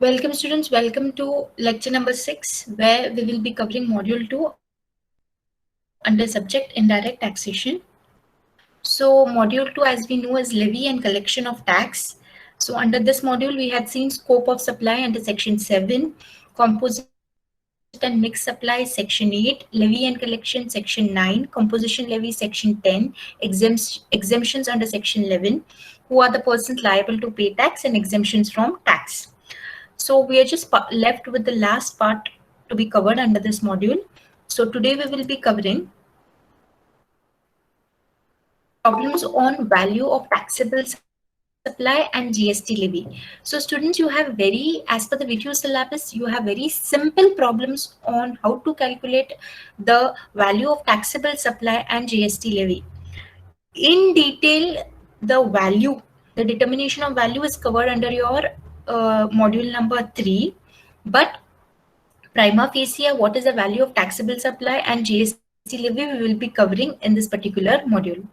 Welcome students, welcome to lecture number 6 where we will be covering module 2 under subject indirect taxation. So module 2 as we know is levy and collection of tax. So under this module we had seen scope of supply under section 7, composite and mixed supply section 8, levy and collection section 9, composition levy section 10, exemptions under section 11, who are the persons liable to pay tax and exemptions from tax. So we are just left with the last part to be covered under this module. So today we will be covering problems on value of taxable supply and GST levy. So students, you have as per the video syllabus, you have very simple problems on how to calculate the value of taxable supply and GST levy. In detail, the determination of value is covered under your module number 3, but prima facie, what is the value of taxable supply and GST levy we will be covering in this particular module.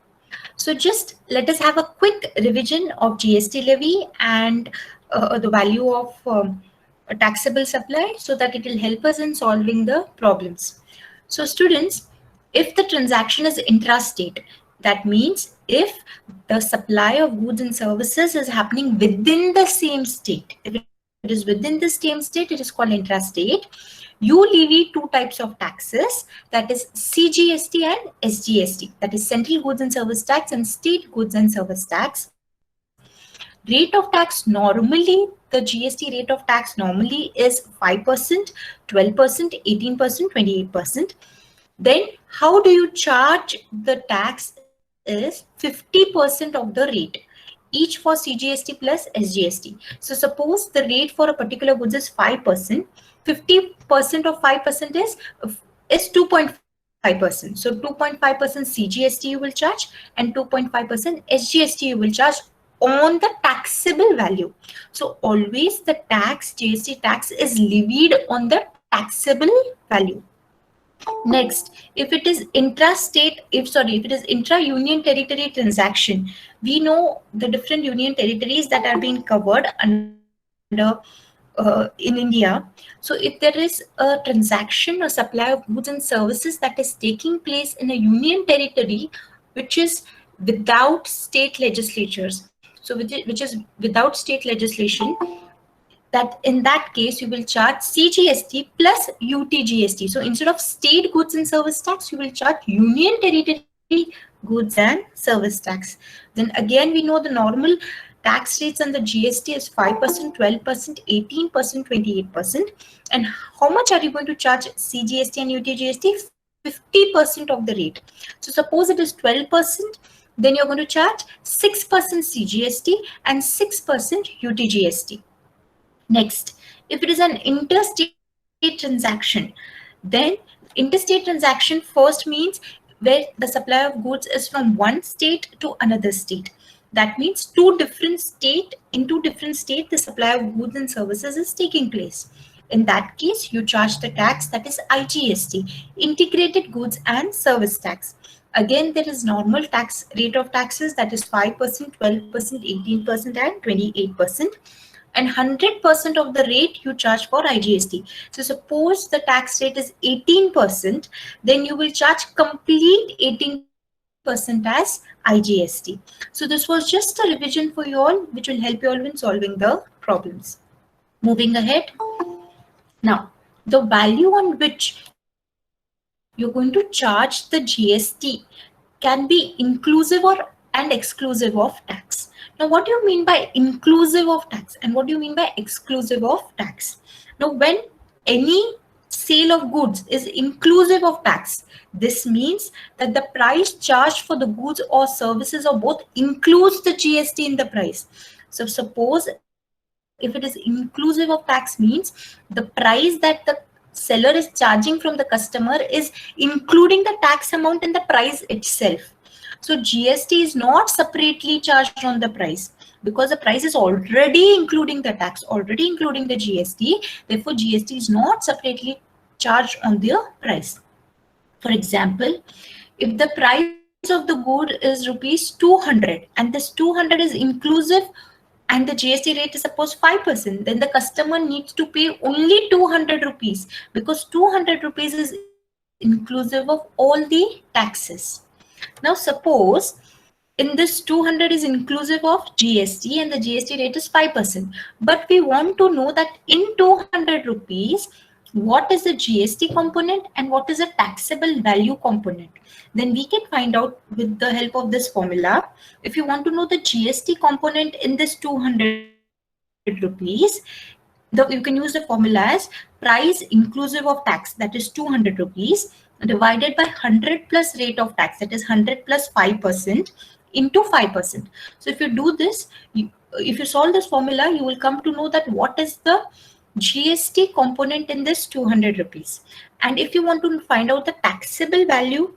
So just let us have a quick revision of GST levy and the value of a taxable supply so that it will help us in solving the problems. So students, if the transaction is intrastate, that means if the supply of goods and services is happening within the same state, if it is within the same state, it is called intrastate. You levy two types of taxes, that is CGST and SGST, that is Central Goods and Service Tax and State Goods and Service Tax. Rate of tax normally, the GST rate of tax normally is 5%, 12%, 18%, 28%. Then how do you charge the tax is 50% of the rate, each for CGST plus SGST. So suppose the rate for a particular goods is 5%, 50% of 5% is 2.5%. So 2.5% CGST you will charge and 2.5% SGST you will charge on the taxable value. So always the GST tax is levied on the taxable value. Next, if it is if it is intra-union territory transaction, we know the different union territories that are being covered under in India. So if there is a transaction or supply of goods and services that is taking place in a union territory which is without state legislatures, so which is without state legislation, that in that case you will charge CGST plus UTGST. So instead of state goods and service tax, you will charge union territory goods and service tax. Then again, we know the normal tax rates on the GST is 5%, 12%, 18%, 28%. And how much are you going to charge CGST and UTGST? 50% of the rate. So suppose it is 12%, then you're going to charge 6% CGST and 6% UTGST. Next, if it is an interstate transaction, then interstate transaction first means where the supply of goods is from one state to another state. That means in two different states, the supply of goods and services is taking place. In that case, you charge the tax, that is IGST, Integrated Goods and Service Tax. Again, there is normal tax rate of taxes, that is 5%, 12%, 18% and 28%. And 100% of the rate you charge for IGST. So suppose the tax rate is 18%, then you will charge complete 18% as IGST. So this was just a revision for you all, which will help you all in solving the problems. Moving ahead. Now, the value on which you're going to charge the GST can be inclusive and exclusive of tax. Now, what do you mean by inclusive of tax and what do you mean by exclusive of tax? Now, when any sale of goods is inclusive of tax, this means that the price charged for the goods or services or both includes the GST in the price. So suppose if it is inclusive of tax means the price that the seller is charging from the customer is including the tax amount in the price itself. So GST is not separately charged on the price because the price is already including the tax, already including the GST. Therefore, GST is not separately charged on the price. For example, if the price of the good is rupees 200 and this 200 is inclusive and the GST rate is suppose 5%, then the customer needs to pay only 200 rupees, because 200 rupees is inclusive of all the taxes. Now suppose in this 200 is inclusive of GST and the GST rate is 5%. But we want to know that in 200 rupees, what is the GST component and what is the taxable value component. Then we can find out with the help of this formula. If you want to know the GST component in this 200 rupees, you can use the formula as price inclusive of tax, that is 200 rupees, divided by 100 plus rate of tax, that is 100 plus 5% into 5%. So if you do this, if you solve this formula, you will come to know that what is the GST component in this 200 rupees. And if you want to find out the taxable value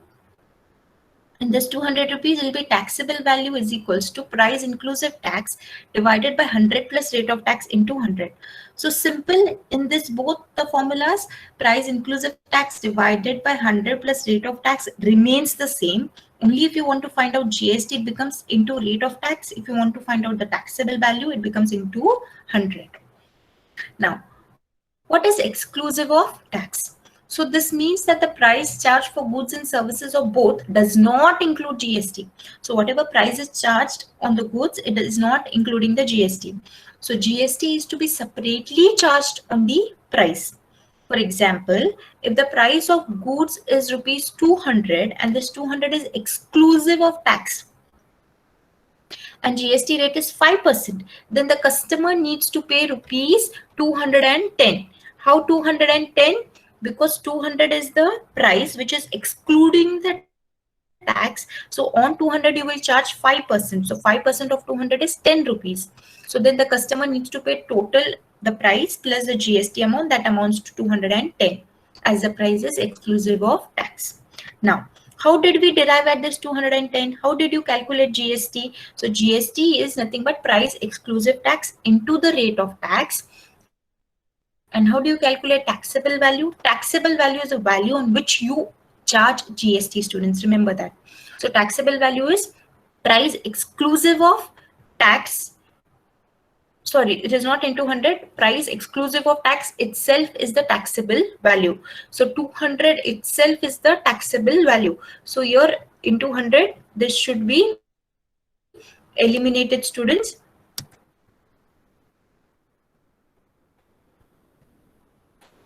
in this 200 rupees, it will be taxable value is equals to price inclusive tax divided by 100 plus rate of tax into 100. So simple in this both the formulas, price inclusive tax divided by 100 plus rate of tax remains the same. Only if you want to find out GST, it becomes into rate of tax. If you want to find out the taxable value, it becomes into 100. Now, what is exclusive of tax? So this means that the price charged for goods and services of both does not include GST. So whatever price is charged on the goods, it is not including the GST. So GST is to be separately charged on the price. For example, if the price of goods is rupees 200 and this 200 is exclusive of tax, and GST rate is 5%, then the customer needs to pay rupees 210. How 210? Because 200 is the price which is excluding the tax. So on 200 you will charge 5%. So 5% of 200 is 10 rupees. So then the customer needs to pay total the price plus the GST amount, that amounts to 210, as the price is exclusive of tax. Now, how did we derive at this 210? How did you calculate GST? So GST is nothing but price exclusive tax into the rate of tax. And how do you calculate taxable value? Taxable value is a value on which you charge GST, students. Remember that. So taxable value is price exclusive of tax. Sorry, it is not into 100. Price exclusive of tax itself is the taxable value. So 200 itself is the taxable value. So here into 100, this should be eliminated, students.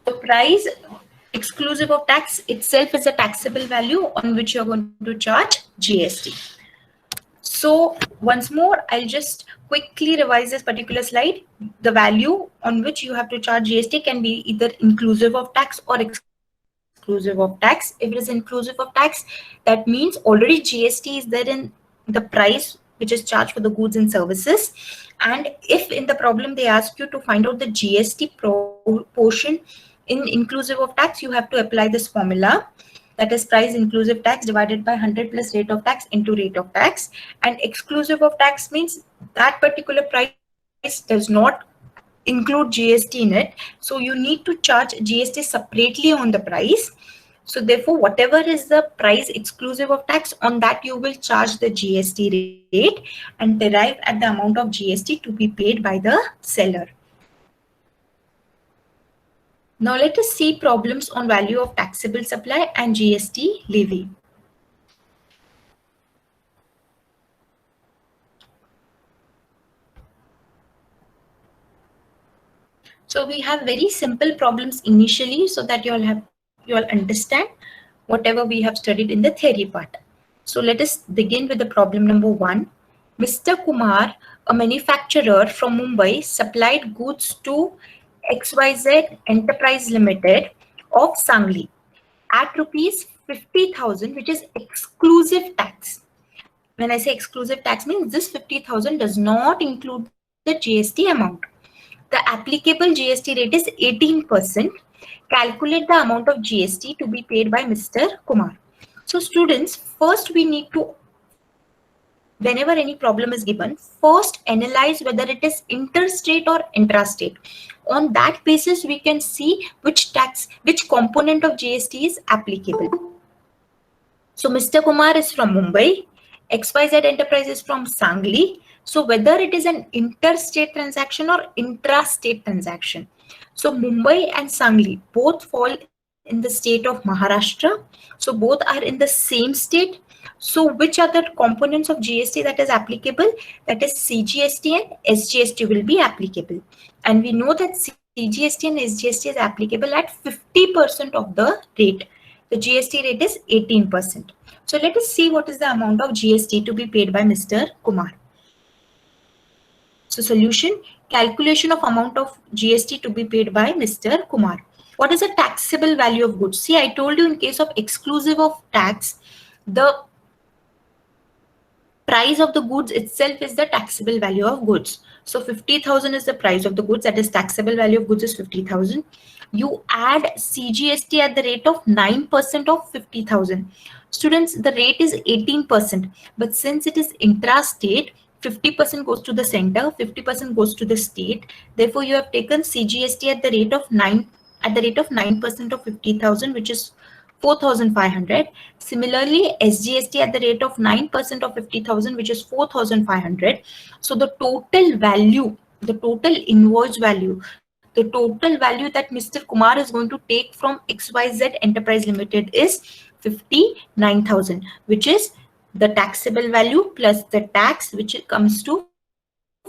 The price exclusive of tax itself is a taxable value on which you're going to charge GST. So once more, I'll just quickly revise this particular slide. The value on which you have to charge GST can be either inclusive of tax or exclusive of tax. If it is inclusive of tax, that means already GST is there in the price which is charged for the goods and services. And if in the problem they ask you to find out the GST portion in inclusive of tax, you have to apply this formula, that is price inclusive tax divided by 100 plus rate of tax into rate of tax. And exclusive of tax means that particular price does not include GST in it. So you need to charge GST separately on the price. So therefore, whatever is the price exclusive of tax, on that you will charge the GST rate and derive at the amount of GST to be paid by the seller. Now let us see problems on value of taxable supply and GST levy. So we have very simple problems initially so that you all understand whatever we have studied in the theory part. So let us begin with the problem number 1. Mr. Kumar, a manufacturer from Mumbai, supplied goods to XYZ Enterprise Limited of Sangli at rupees 50,000, which is exclusive tax. When I say exclusive tax, means this 50,000 does not include the GST amount. The applicable GST rate is 18%. Calculate the amount of GST to be paid by Mr. Kumar. So students, first we need to, whenever any problem is given, first analyze whether it is interstate or intrastate. On that basis, we can see which component of GST is applicable. So Mr. Kumar is from Mumbai, XYZ Enterprise is from Sangli. So whether it is an interstate transaction or intrastate transaction. So Mumbai and Sangli both fall in the state of Maharashtra. So both are in the same state. So which are the components of GST that is applicable? That is CGST and SGST will be applicable. And we know that CGST and SGST is applicable at 50% of the rate. The GST rate is 18%. So let us see what is the amount of GST to be paid by Mr. Kumar. So solution, calculation of amount of GST to be paid by Mr. Kumar. What is the taxable value of goods? See, I told you in case of exclusive of tax, the price of the goods itself is the taxable value of goods. So 50,000 is the price of the goods, that is taxable value of goods is 50,000. You add CGST at the rate of 9% of 50,000. Students, the rate is 18%, but since it is intrastate, 50% goes to the center, 50% goes to the state. Therefore, you have taken CGST at the rate of 9% of 50,000, which is 4,500. Similarly, SGST at the rate of 9% of 50,000, which is 4,500. So the total value, the total invoice value, the total value that Mr. Kumar is going to take from XYZ Enterprise Limited is 59,000, which is the taxable value plus the tax, which comes to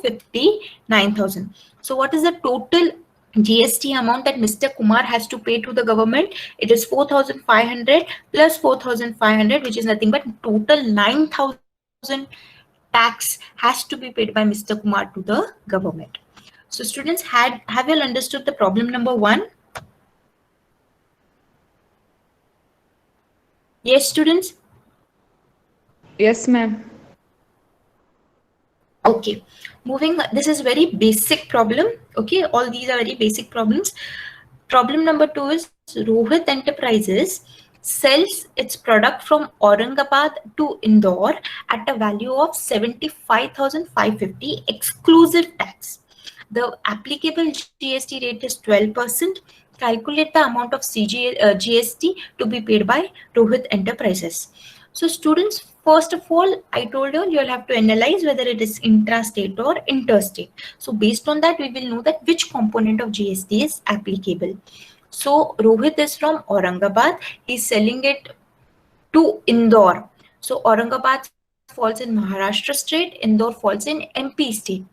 59,000. So what is the total GST amount that Mr. Kumar has to pay to the government? It is 4,500 plus 4,500, which is nothing but total 9,000 tax has to be paid by Mr. Kumar to the government. So students, have you all understood the problem number 1? Yes, students? Yes, ma'am. Okay, moving, this is very basic problem. Okay, all these are very basic problems. Problem number 2 is Rohit Enterprises sells its product from Aurangabad to Indore at a value of 75,550 exclusive tax. The applicable GST rate is 12%. Calculate the amount of GST to be paid by Rohit Enterprises. So students, first of all, I told you you'll have to analyze whether it is intrastate or interstate. So based on that, we will know that which component of GST is applicable. So Rohit is from Aurangabad. He's selling it to Indore. So Aurangabad falls in Maharashtra state, Indore falls in MP state.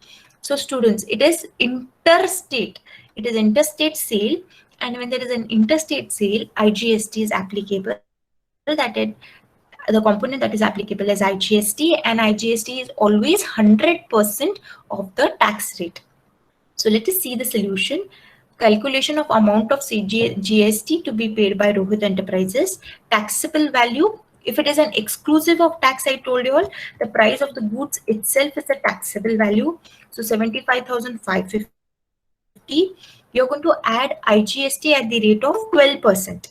So students, it is interstate. It is interstate sale, and when there is an interstate sale, IGST is applicable. The component that is applicable is IGST, and IGST is always 100% of the tax rate. So let us see the solution. Calculation of amount of GST to be paid by Rohit Enterprises. Taxable value. If it is an exclusive of tax, I told you all, the price of the goods itself is the taxable value. So 75,550. You're going to add IGST at the rate of 12%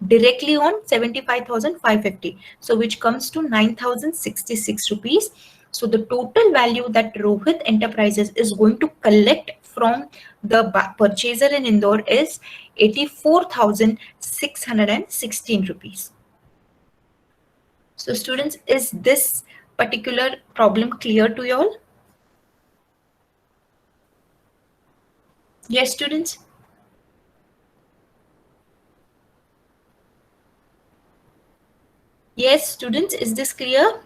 directly on 75,550. So which comes to 9,066 rupees. So the total value that Rohit Enterprises is going to collect from the purchaser in Indore is 84,616 rupees. So students, is this particular problem clear to you all? Yes, students? Yes, students, is this clear?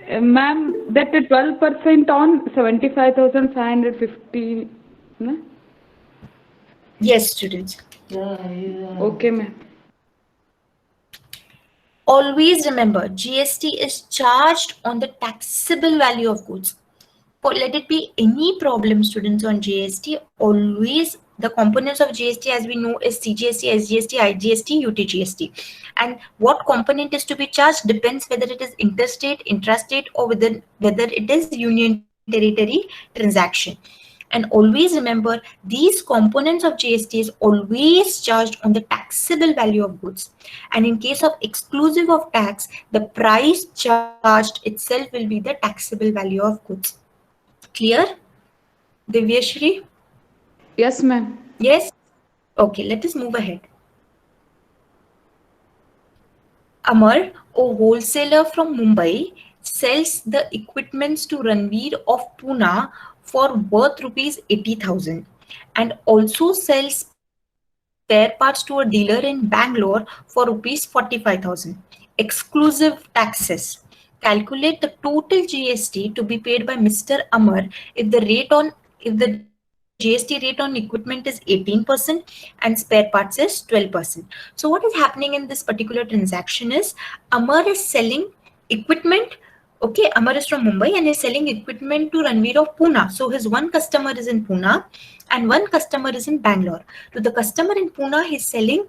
Ma'am, that 12% on 75,550. No? Yes, students. Okay, ma'am. Always remember, GST is charged on the taxable value of goods. Let it be any problem, students, on GST, always the components of GST, as we know, is CGST, SGST, IGST, UTGST. And what component is to be charged depends whether it is interstate, intrastate, or whether it is union territory transaction. And always remember, these components of GST is always charged on the taxable value of goods. And in case of exclusive of tax, the price charged itself will be the taxable value of goods. Clear? Divyashri? Yes, ma'am. Yes? Okay, let us move ahead. Amar, a wholesaler from Mumbai, sells the equipments to Ranveer of Pune for worth rupees 80,000 and also sells spare parts to a dealer in Bangalore for rupees 45,000. Exclusive taxes. Calculate the total GST to be paid by Mr. Amar if the GST rate on equipment is 18% and spare parts is 12%. So what is happening in this particular transaction is Amar is selling equipment. Okay, Amar is from Mumbai and is selling equipment to Ranveer of Pune. So his one customer is in Pune and one customer is in Bangalore. To the customer in Pune, he's selling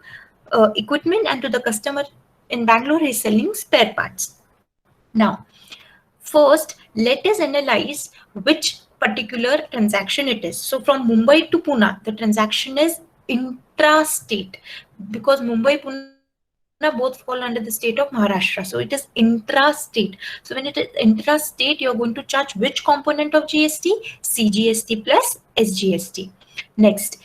equipment, and to the customer in Bangalore, he's selling spare parts. Now, first, let us analyze which particular transaction it is. So from Mumbai to Pune, the transaction is intrastate because Mumbai, Pune both fall under the state of Maharashtra. So it is intrastate. So when it is intrastate, you're going to charge which component of GST? CGST plus SGST. Next,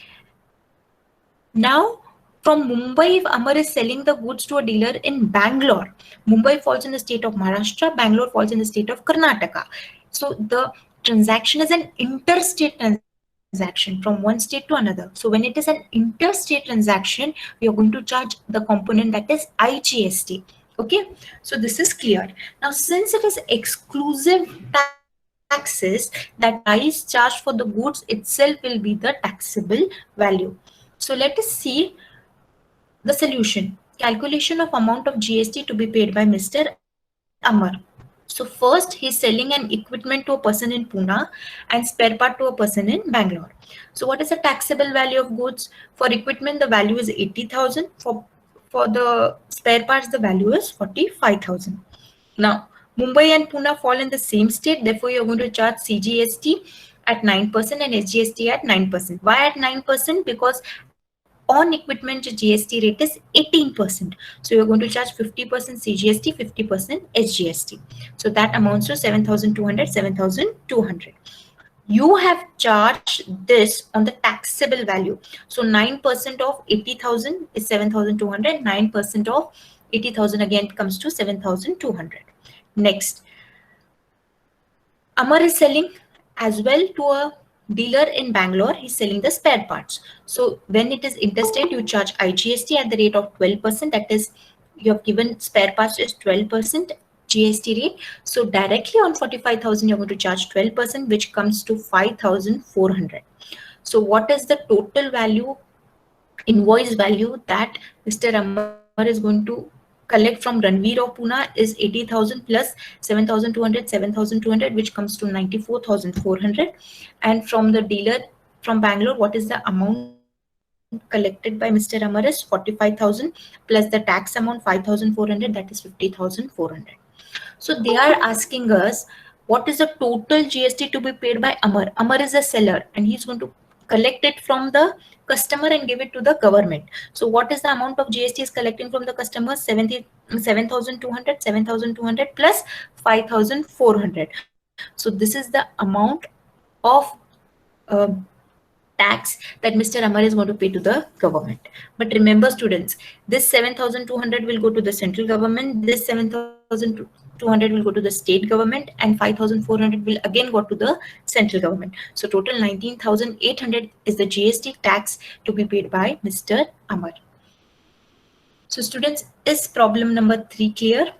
now, from Mumbai, if Amar is selling the goods to a dealer in Bangalore, Mumbai falls in the state of Maharashtra, Bangalore falls in the state of Karnataka. So the transaction is an interstate transaction from one state to another. So when it is an interstate transaction, we are going to charge the component that is IGST. Okay, so this is clear. Now, since it is exclusive taxes, that price charged for the goods itself will be the taxable value. So let us see the solution. Calculation of amount of GST to be paid by Mr. Amar. So first, he's selling an equipment to a person in Pune and spare part to a person in Bangalore. So what is the taxable value of goods? For equipment, the value is 80,000. For the spare parts, the value is 45,000. Now, Mumbai and Pune fall in the same state. Therefore, you're going to charge CGST at 9% and SGST at 9%. Why at 9%? Because on equipment, the GST rate is 18%. So you're going to charge 50% CGST, 50% SGST. So that amounts to 7,200, 7,200. You have charged this on the taxable value. So 9% of 80,000 is 7,200. 9% of 80,000 again comes to 7,200. Next, Amar is selling as well to a dealer in Bangalore. He's selling the spare parts. So when it is interstate, you charge IGST at the rate of 12%. That is, you have given spare parts is 12% GST rate. So directly on 45,000, you're going to charge 12%, which comes to 5,400. So what is the total value, invoice value that Mr. Amar is going to collect from Ranveer of Pune is 80,000 plus 7,200, 7,200, which comes to 94,400. And from the dealer from Bangalore, what is the amount collected by Mr. Amar is 45,000 plus the tax amount 5,400, that is 50,400. So they are asking us, what is the total GST to be paid by Amar? Amar is a seller and he's going to collect it from the customer and give it to the government. So what is the amount of GST is collecting from the customer? 7,200, 7,200 plus 5,400. So this is the amount of tax that Mr. Amar is going to pay to the government. But remember, students, this 7,200 will go to the central government, this 7,200 will go to the state government, and 5,400 will again go to the central government. So total 19,800 is the GST tax to be paid by Mr. Amar. So students, is problem number 3 clear?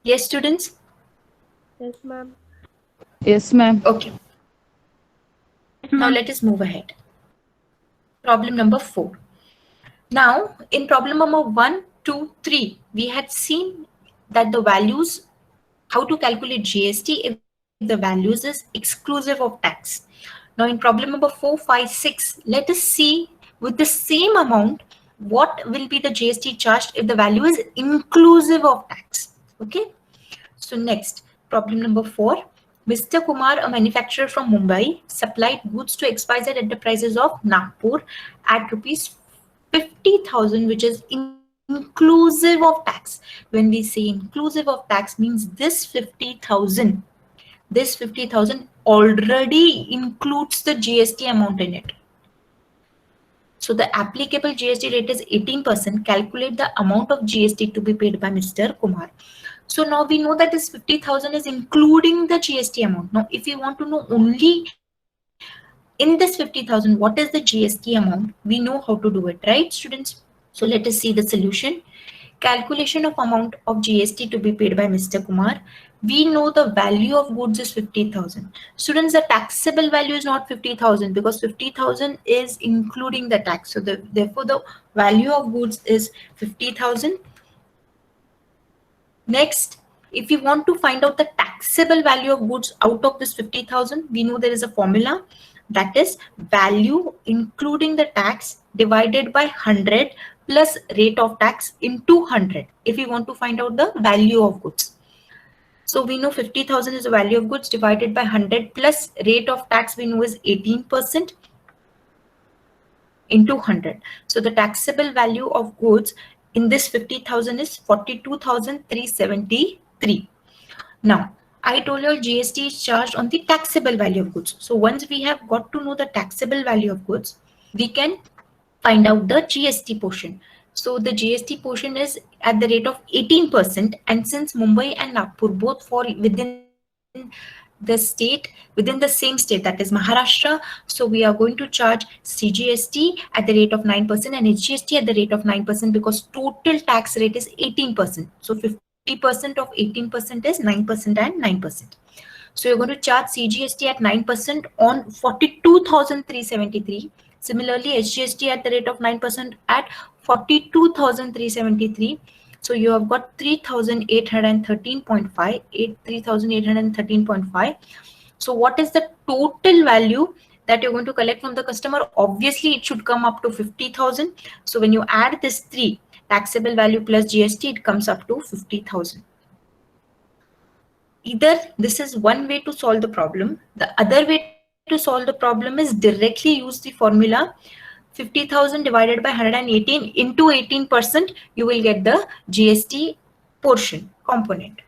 Yes, students? Yes, ma'am. Yes, ma'am. Okay. Now let us move ahead. Problem number 4. Now, in problem number 1, 2, 3, we had seen that the values, how to calculate GST if the values is exclusive of tax. Now, in problem number 4, 5, 6, let us see with the same amount, what will be the GST charged if the value is inclusive of tax. Okay. So next, problem number 4. Mr. Kumar, a manufacturer from Mumbai, supplied goods to XYZ Enterprises of Nagpur at rupees 50,000, which is inclusive of tax. When we say inclusive of tax, means this 50,000 already includes the GST amount in it. So the applicable GST rate is 18%. Calculate the amount of GST to be paid by Mr. Kumar. So now we know that this 50,000 is including the GST amount. Now, if you want to know only in this 50,000, what is the GST amount? We know how to do it, right, students? So let us see the solution. Calculation of amount of GST to be paid by Mr. Kumar. We know the value of goods is 50,000. Students, the taxable value is not 50,000 because 50,000 is including the tax. So therefore, the value of goods is 50,000. Next, if you want to find out the taxable value of goods out of this 50,000, we know there is a formula, that is value including the tax divided by 100 plus rate of tax into 100 if you want to find out the value of goods. So we know 50,000 is the value of goods divided by 100 plus rate of tax we know is 18% into 100. So the taxable value of goods in this 50,000 is 42,373. Now, I told you GST is charged on the taxable value of goods. So once we have got to know the taxable value of goods, we can find out the GST portion. So the GST portion is at the rate of 18%. And since Mumbai and Nagpur both fall within the state, within the same state, that is Maharashtra, so we are going to charge CGST at the rate of 9% and HGST at the rate of 9% because total tax rate is 18%. So 50% of 18% is 9% and 9%. So you're going to charge CGST at 9% on 42,373. Similarly, HGST at the rate of 9% at 42,373. So you have got 3,813.5, 3,813.5. So what is the total value that you're going to collect from the customer? Obviously, it should come up to 50,000. So when you add this 3, taxable value plus GST, it comes up to 50,000. Either this is one way to solve the problem. The other way to solve the problem is directly use the formula 50,000 divided by 118 into 18%, you will get the GST portion component.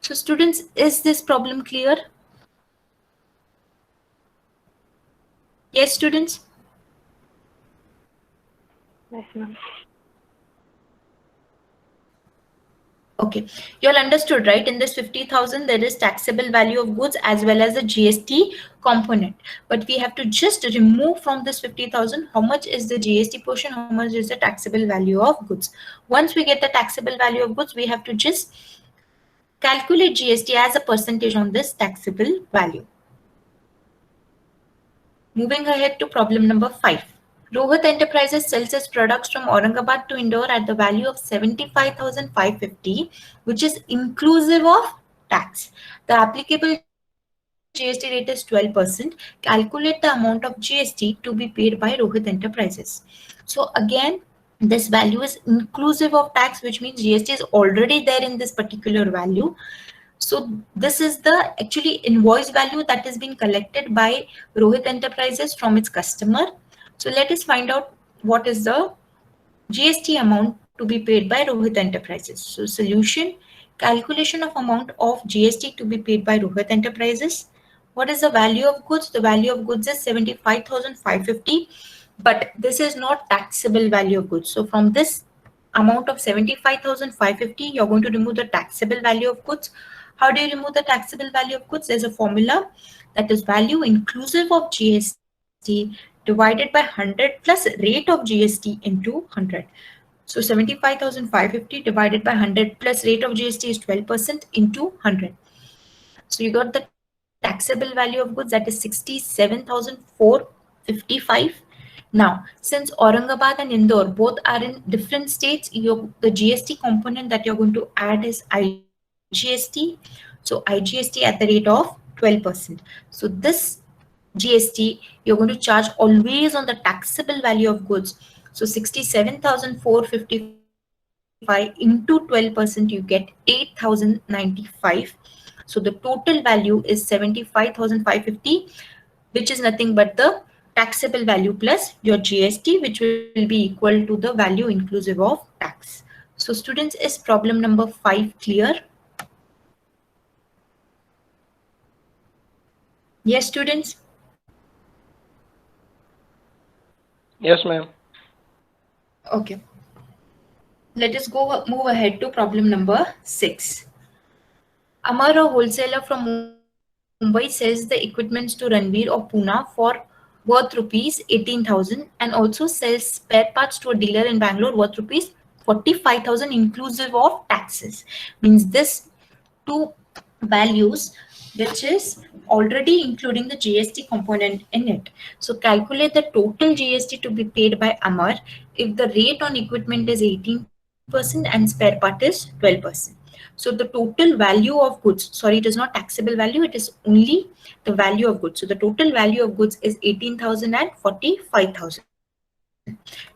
So students, is this problem clear? Yes, students? Yes, ma'am. Okay, you all understood, right? In this 50,000, there is taxable value of goods as well as the GST component. But we have to just remove from this 50,000, how much is the GST portion, how much is the taxable value of goods. Once we get the taxable value of goods, we have to just calculate GST as a percentage on this taxable value. Moving ahead to problem number 5. Rohit Enterprises sells its products from Aurangabad to Indore at the value of 75,550, which is inclusive of tax. The applicable GST rate is 12%. Calculate the amount of GST to be paid by Rohit Enterprises. So again, this value is inclusive of tax, which means GST is already there in this particular value. So this is the actually invoice value that is being collected by Rohit Enterprises from its customer. So let us find out what is the GST amount to be paid by Rohit Enterprises. So solution, calculation of amount of GST to be paid by Rohit Enterprises. What is the value of goods? The value of goods is 75,550, but this is not taxable value of goods. So from this amount of 75,550, you're going to remove the taxable value of goods. How do you remove the taxable value of goods? There's a formula, that is value inclusive of GST divided by 100 plus rate of GST into 100. So 75,550 divided by 100 plus rate of GST is 12% into 100. So you got the taxable value of goods, that is 67,455. Now, since Aurangabad and Indore both are in different states, the GST component that you're going to add is IGST. So IGST at the rate of 12%. So this GST you're going to charge always on the taxable value of goods. So 67,455 into 12%, you get 8,095. So the total value is 75,550, which is nothing but the taxable value plus your GST, which will be equal to the value inclusive of tax. So students, is problem number 5 clear? Yes, students? Yes, ma'am. Okay. Let us move ahead to problem number 6. Amar, a wholesaler from Mumbai, sells the equipments to Ranveer of Pune for worth rupees 18,000 and also sells spare parts to a dealer in Bangalore worth rupees 45,000 inclusive of taxes. Means this two values which is already including the GST component in it. So calculate the total GST to be paid by Amar if the rate on equipment is 18% and spare part is 12%. So the total value of goods, sorry, it is not taxable value, it is only the value of goods. So the total value of goods is 18,000 and 45,000.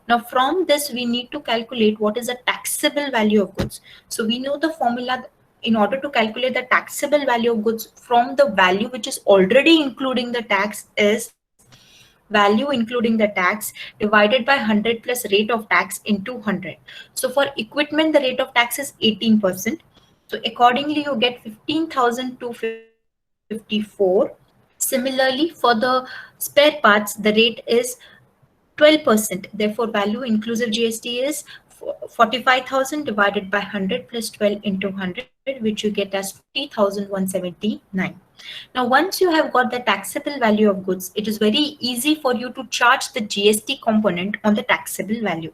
Now from this we need to calculate what is the taxable value of goods. So we know the formula. In order to calculate the taxable value of goods from the value which is already including the tax is value including the tax divided by 100 plus rate of tax into 100. So for equipment the rate of tax is 18%. So accordingly you get 15,254. Similarly for the spare parts the rate is 12%. Therefore, value inclusive GST is 45,000 divided by 100 plus 12 into 100, which you get as 50,179. Now, once you have got the taxable value of goods, it is very easy for you to charge the GST component on the taxable value.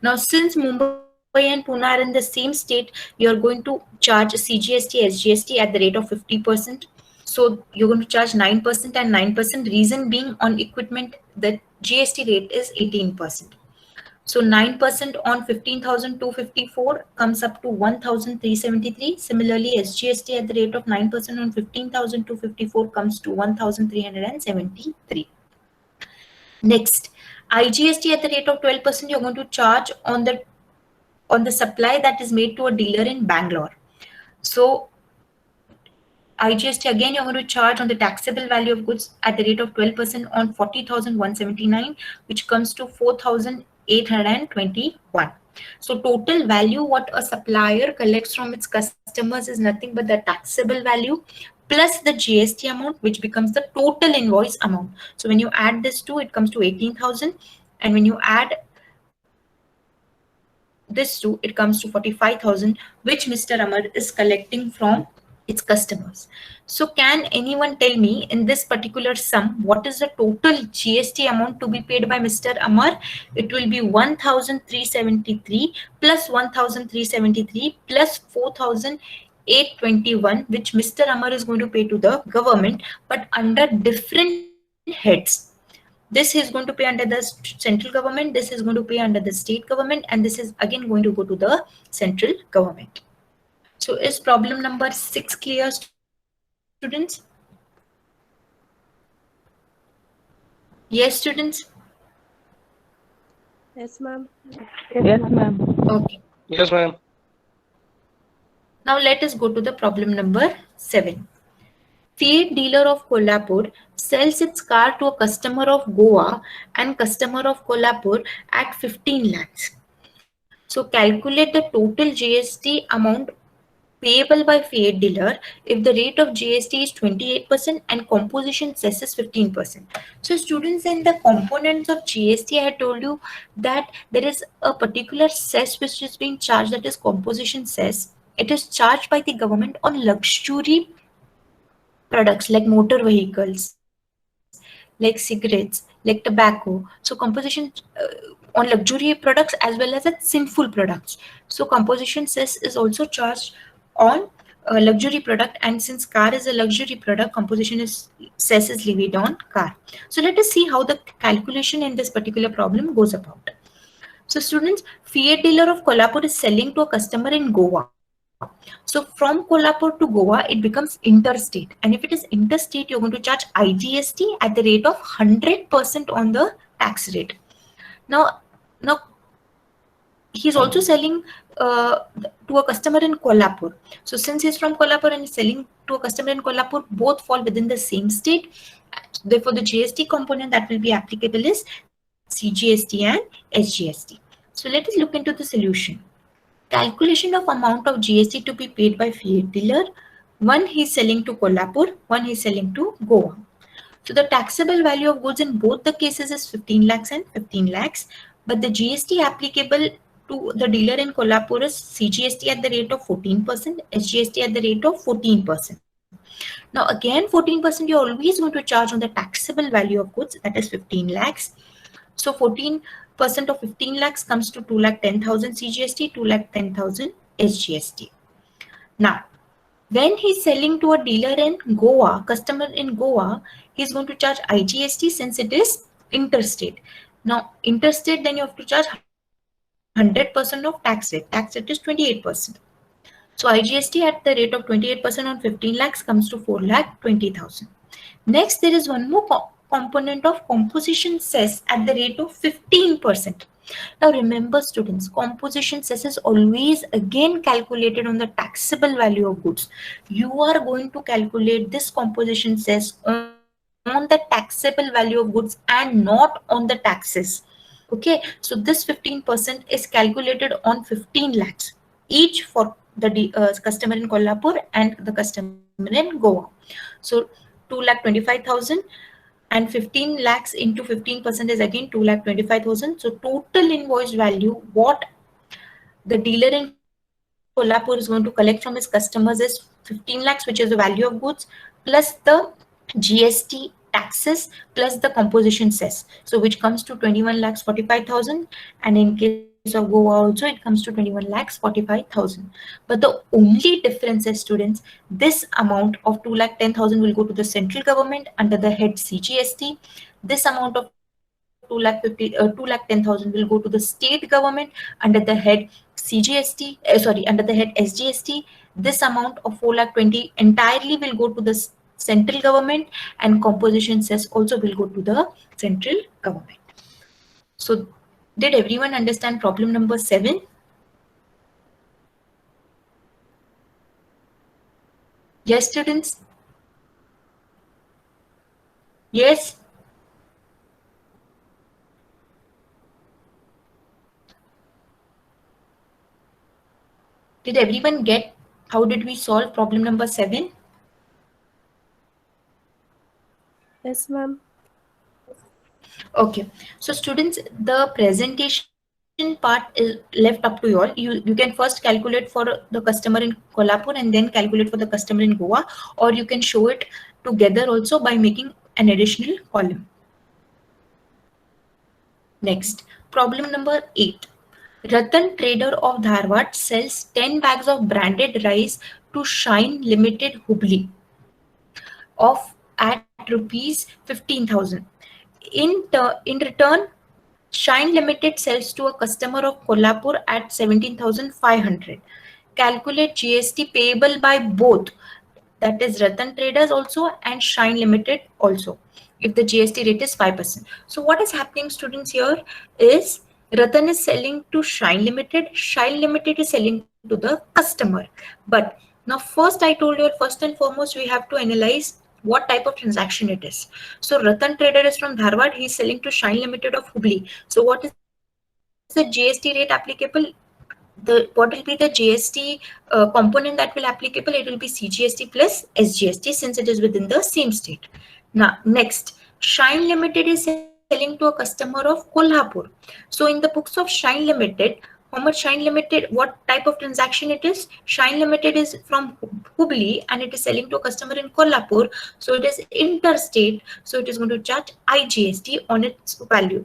Now, since Mumbai and Pune are in the same state, you are going to charge CGST, SGST at the rate of 50%. So you're going to charge 9% and 9%. Reason being on equipment, the GST rate is 18%. So 9% on 15,254 comes up to 1,373. Similarly, SGST at the rate of 9% on 15,254 comes to 1,373. Next, IGST at the rate of 12% you're going to charge on the supply that is made to a dealer in Bangalore. So IGST again you're going to charge on the taxable value of goods at the rate of 12% on 40,179, which comes to 4,821. So total value what a supplier collects from its customers is nothing but the taxable value plus the GST amount, which becomes the total invoice amount. So when you add this two, it comes to 18,000, and when you add this two, it comes to 45,000, which Mr. Amar is collecting from its customers. So can anyone tell me in this particular sum what is the total GST amount to be paid by Mr. Amar? It will be 1,373 plus 1,373 plus 4,821, which Mr. Amar is going to pay to the government, but under different heads. This is going to pay under the central government, this is going to pay under the state government, and this is again going to go to the central government. So is problem number 6 clear, students? Yes, students? Yes, ma'am. Yes, ma'am. Okay. Yes, ma'am. Now let us go to the problem number 7. Fiat dealer of Kolhapur sells its car to a customer of Goa and customer of Kolhapur at 15 lakhs. So calculate the total GST amount payable by Fiat dealer if the rate of GST is 28% and composition cess is 15%. So students, in the components of GST, I had told you that there is a particular cess which is being charged, that is composition cess. It is charged by the government on luxury products like motor vehicles, like cigarettes, like tobacco. So composition on luxury products as well as at sinful products. So composition cess is also charged on a luxury product, and since car is a luxury product, composition is cess is levied on car. So let us see how the calculation in this particular problem goes about. So students, Fiat dealer of Kolhapur is selling to a customer in Goa. So from Kolhapur to Goa, it becomes interstate. And if it is interstate, you're going to charge IGST at the rate of 100% on the tax rate. Now he's also selling to a customer in Kolhapur. So since he's from Kolhapur and he's selling to a customer in Kolhapur, both fall within the same state. Therefore, the GST component that will be applicable is CGST and SGST. So let us look into the solution. Calculation of amount of GST to be paid by Fiat dealer. One he's selling to Kolhapur, one he's selling to Goa. So the taxable value of goods in both the cases is 15 lakhs and 15 lakhs, but the GST applicable to the dealer in Kolhapur is CGST at the rate of 14%, SGST at the rate of 14%. Now again 14% you're always going to charge on the taxable value of goods, that is 15 lakhs. So 14% of 15 lakhs comes to 2,10,000 CGST, 2,10,000 SGST. Now, when he's selling to a dealer in Goa, customer in Goa, he's going to charge IGST since it is interstate. Now, interstate, then you have to charge 100% of tax rate. Tax rate is 28%. So IGST at the rate of 28% on 15 lakhs comes to 4,20,000. Next, there is one more component of composition cess at the rate of 15%. Now remember students, composition cess is always again calculated on the taxable value of goods. You are going to calculate this composition cess on the taxable value of goods and not on the taxes. Okay, so this 15% is calculated on 15 lakhs each for the customer in Kolhapur and the customer in Goa. So 2,25,000 and 15 lakhs into 15% is again 2,25,000. So total invoice value what the dealer in Kolhapur is going to collect from his customers is 15 lakhs, which is the value of goods, plus the GST taxes plus the composition cess. So which comes to 21 lakhs 45,000, and in case of Goa also it comes to 21 lakhs 45,000. But the only difference is students, this amount of 2,10,000 will go to the central government under the head CGST. This amount of 2,10,000 will go to the state government under the head CGST, under the head SGST. This amount of 4,20,000 entirely will go to the central government, and composition cess also will go to the central government. So did everyone understand problem number 7? Yes, students? Yes? Did everyone get how did we solve problem number 7? Yes, ma'am. Okay, so students, the presentation part is left up to you all. You can first calculate for the customer in Kolhapur and then calculate for the customer in Goa, or you can show it together also by making an additional column. Next, problem number 8. Ratan Trader of Dharwad sells 10 bags of branded rice to Shine Limited Hubli of at rupees 15,000. In return, Shine Limited sells to a customer of Kolhapur at 17,500. Calculate GST payable by both, that is Ratan Traders also and Shine Limited also, if the GST rate is 5%. So what is happening students here is Ratan is selling to Shine Limited, Shine Limited is selling to the customer. But now first I told you, first and foremost we have to analyze what type of transaction it is. So Ratan Trader is from Dharwad, he is selling to Shine Limited of Hubli. So what is the GST rate applicable? What will be the GST component that will applicable? It will be CGST plus SGST since it is within the same state. Now next, Shine Limited is selling to a customer of Kolhapur. So in the books of Shine Limited, how much Shine Limited, what type of transaction it is? Shine Limited is from Hubli and it is selling to a customer in Kolhapur. So it is interstate. So it is going to charge IGST on its value.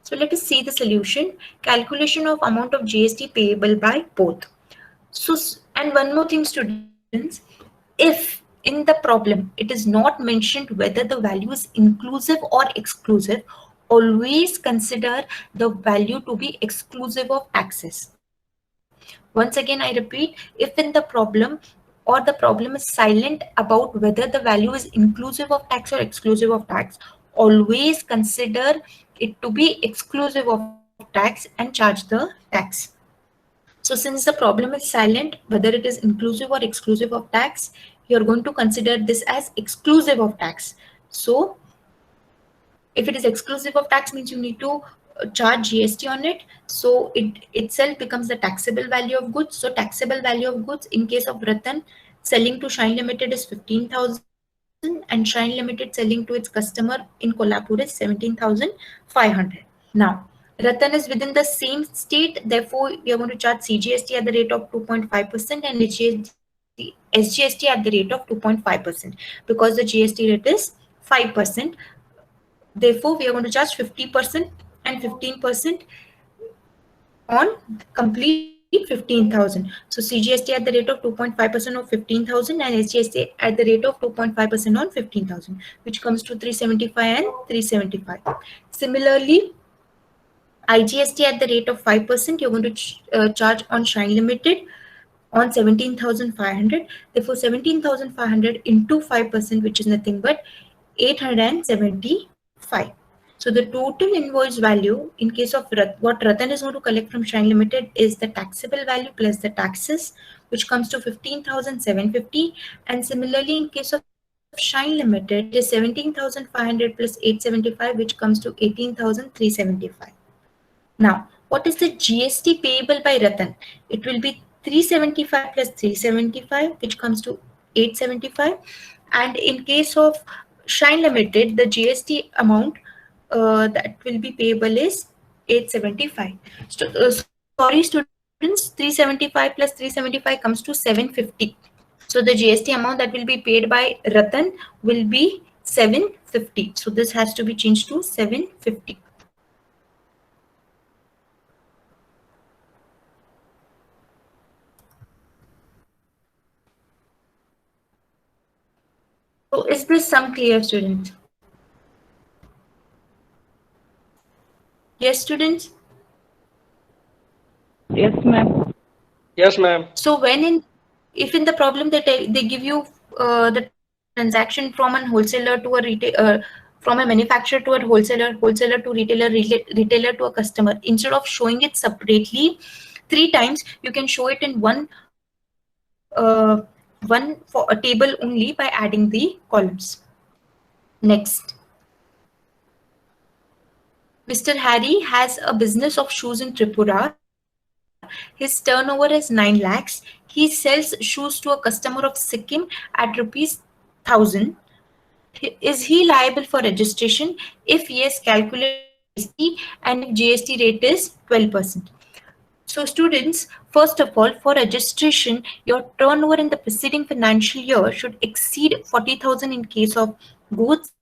So let us see the solution. Calculation of amount of GST payable by both. So, and one more thing students, if in the problem it is not mentioned whether the value is inclusive or exclusive, always consider the value to be exclusive of taxes. Once again I repeat, if in the problem or the problem is silent about whether the value is inclusive of tax or exclusive of tax, always consider it to be exclusive of tax and charge the tax. So since the problem is silent, whether it is inclusive or exclusive of tax, you are going to consider this as exclusive of tax. So if it is exclusive of tax means you need to charge GST on it. So it itself becomes the taxable value of goods. So taxable value of goods in case of Ratan selling to Shine Limited is 15,000 and Shine Limited selling to its customer in Kolhapur is 17,500. Now, Ratan is within the same state, therefore we are going to charge CGST at the rate of 2.5% and SGST at the rate of 2.5% because the GST rate is 5%. Therefore, we are going to charge 50% and 15% on complete 15,000. So CGST at the rate of 2.5% of 15,000 and SGST at the rate of 2.5% on 15,000, which comes to 375 and 375. Similarly, IGST at the rate of 5%, you're going to charge on Shine Limited on 17,500. Therefore, 17,500 into 5%, which is nothing but 875. So the total invoice value in case of what Ratan is going to collect from Shine Limited is the taxable value plus the taxes, which comes to 15,750. And similarly, in case of Shine Limited, it is 17,500 plus 875, which comes to 18,375. Now, what is the GST payable by Ratan? It will be 375 plus 375, which comes to 875. And in case of Shine Limited, the GST amount that will be payable is 875. Sorry, students, 375 plus 375 comes to 750. So the GST amount that will be paid by Ratan will be 750. So this has to be changed to 750. So is this sum clear, students? Yes, students? Yes, ma'am. Yes, ma'am. So if in the problem they give you the transaction from a wholesaler to a retail, from a manufacturer to a wholesaler, wholesaler to retailer, retailer to a customer, instead of showing it separately 3 times, you can show it in one for a table only by adding the columns. Next. Mr. Harry has a business of shoes in Tripura. His turnover is 9 lakhs. He sells shoes to a customer of Sikkim at rupees 1,000. Is he liable for registration? If yes, calculate GST, and if GST rate is 12%. So students, first of all, for registration, your turnover in the preceding financial year should exceed 40,000 in case of goods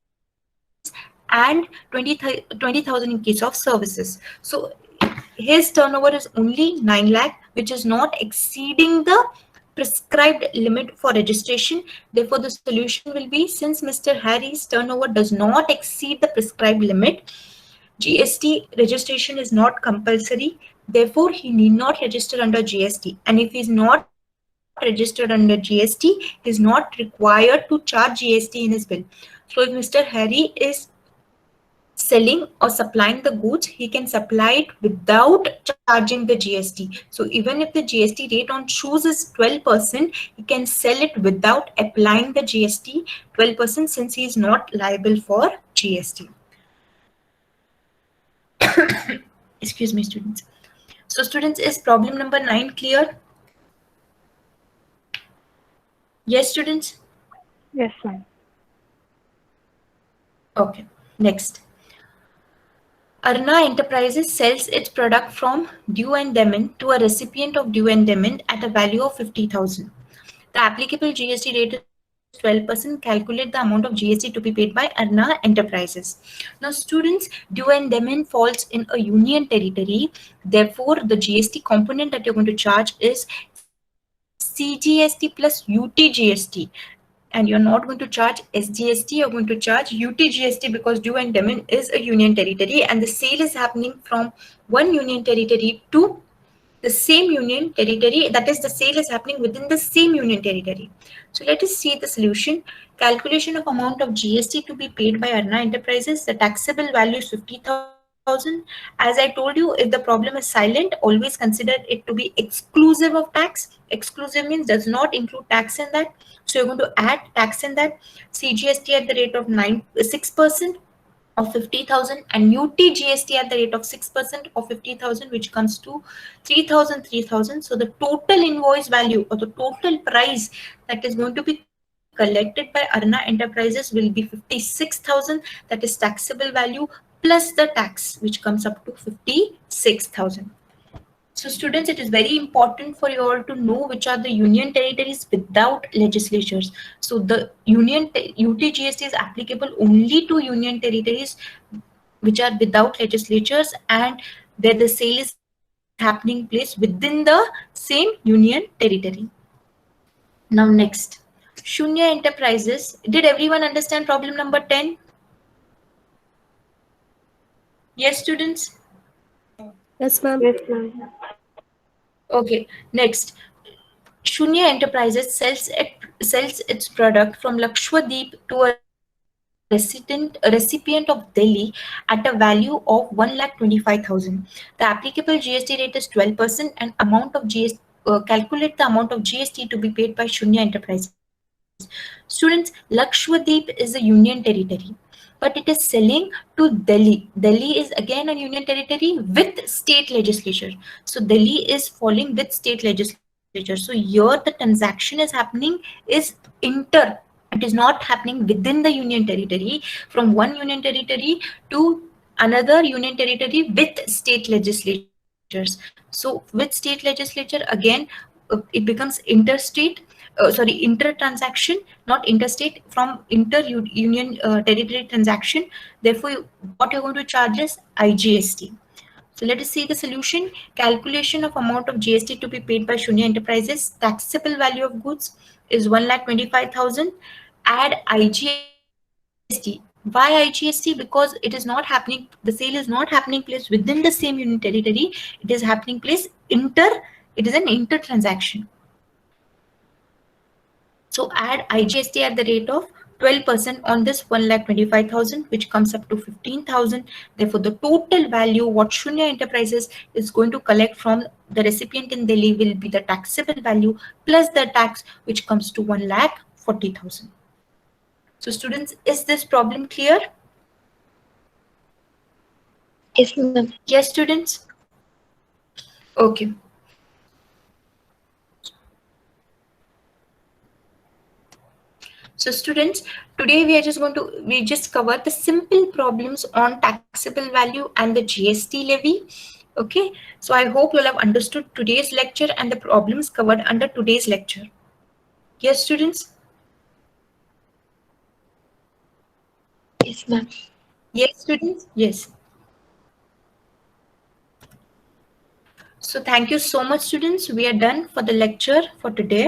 and 20,000 in case of services. So his turnover is only 9 lakh, which is not exceeding the prescribed limit for registration. Therefore, the solution will be, since Mr. Harry's turnover does not exceed the prescribed limit, GST registration is not compulsory. Therefore, he need not register under GST. And if he is not registered under GST, he is not required to charge GST in his bill. So if Mr. Harry is selling or supplying the goods, he can supply it without charging the GST. So even if the GST rate on shoes is 12%, he can sell it without applying the GST 12% since he is not liable for GST. Excuse me, students. So students, is problem number 9 clear? Yes, students? Yes, ma'am. Okay, next. Arna Enterprises sells its product from due endowment to a recipient of due endowment at a value of 50,000. The applicable GST rate is 12%. Calculate the amount of GST to be paid by Arna Enterprises. Now, students, due endowment falls in a union territory. Therefore, the GST component that you're going to charge is CGST plus UTGST. And you're not going to charge SGST, you're going to charge UTGST because due endowment is a union territory and the sale is happening from one union territory to the same union territory. That is, the sale is happening within the same union territory. So let us see the solution. Calculation of amount of GST to be paid by Arna Enterprises. The taxable value is 50,000. As I told you, if the problem is silent, always consider it to be exclusive of tax. Exclusive means does not include tax in that. So you're going to add tax in that. CGST at the rate of 6% of 50,000 and UTGST at the rate of 6% of 50,000, which comes to 3,000. So the total invoice value or the total price that is going to be collected by Arna Enterprises will be 56,000, that is taxable value, plus the tax, which comes up to 56,000. So students, it is very important for you all to know which are the union territories without legislatures. So the UTGST is applicable only to union territories which are without legislatures and where the sale is happening place within the same union territory. Now next, Shunya Enterprises. Did everyone understand problem number 10? Yes, students? Yes, ma'am. Okay, next. Shunya Enterprises sells its product from Lakshadweep to a recipient of Delhi at a value of 1,25,000. The applicable GST rate is 12% and amount of GST. Calculate the amount of GST to be paid by Shunya Enterprises. Students, Lakshadweep is a union territory, but it is selling to Delhi. Delhi is again a union territory with state legislature. So Delhi is falling with state legislature. So here the transaction is happening is inter. It is not happening within the union territory, from one union territory to another union territory with state legislatures. So with state legislature, again, it becomes interstate, inter transaction, not interstate, from inter union territory transaction. Therefore, what you're going to charge is IGST. So let us see the solution. Calculation of amount of GST to be paid by Shunya Enterprises. Taxable value of goods is 1,25,000. Add IGST. Why IGST? Because it is not happening, the sale is not happening place within the same union territory. It is happening place it is an inter transaction. So add IGST at the rate of 12% on this 1,25,000, which comes up to 15,000. Therefore, the total value what Shunya Enterprises is going to collect from the recipient in Delhi will be the taxable value plus the tax, which comes to 1,40,000. So students, is this problem clear? Yes, ma'am. Yes, students? Okay. So students, today we just cover the simple problems on taxable value and the GST levy. Okay, so I hope you'll have understood today's lecture and the problems covered under today's lecture. Yes, students? Yes, ma'am. Yes, students? Yes. So thank you so much, students. We are done for the lecture for today.